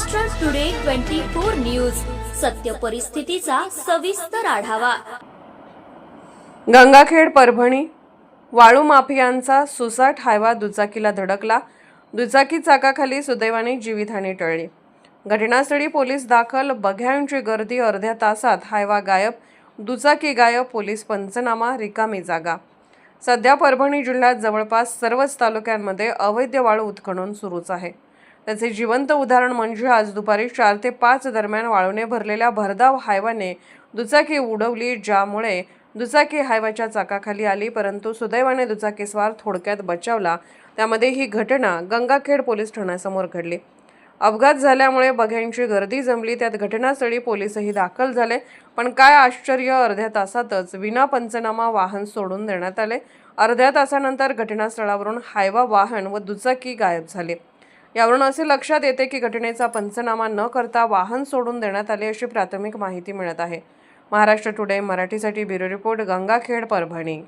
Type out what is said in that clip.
Maharashtra today 24 news, सत्य परिस्थितीचा सविस्तर आढावा। गंगाखेड परभणी वाळू माफियांचा सुसाट हायवा दुचाकीला धडकला। दुचाकी चाकाखाली सुदैवाने जीवितहानी टळली। घटनास्थळी पोलीस दाखल, बघ्यांची गर्दी, अर्ध्या तासात हायवा गायब, दुचाकी गायब, पोलीस पंचनामा, रिकामी जागा। सध्या परभणी जिल्ह्यात जवळपास सर्वच तालुक्यांमध्ये अवैध वाळू उत्खनन सुरूच आहे। त्याचे जिवंत उदाहरण म्हणजे आज दुपारी 4 ते 5 दरम्यान वाळूने भरलेल्या भरधाव हायवाने दुचाकी उडवली, ज्यामुळे दुचाकी हायवाच्या चाकाखाली आली, परंतु सुदैवाने दुचाकीस्वार थोडक्यात बचावला। त्यामध्ये ही घटना गंगाखेड पोलीस ठाण्यासमोर घडली। अपघात झाल्यामुळे बघ्यांची गर्दी जमली, त्यात घटनास्थळी पोलीसही दाखल झाले। पण काय आश्चर्य, अर्ध्या तासातच विना पंचनामा वाहन सोडून देण्यात आले। अर्ध्या तासानंतर घटनास्थळावरून हायवा वाहन व दुचाकी गायब झाले। यावरून असे लक्षात येते की घटनेचा पंचनामा न करता वाहन सोडून देण्यात आले, अशी प्राथमिक माहिती मिळत आहे। महाराष्ट्र टुडे मराठीसाठी ब्युरो रिपोर्ट, गंगाखेड, परभणी।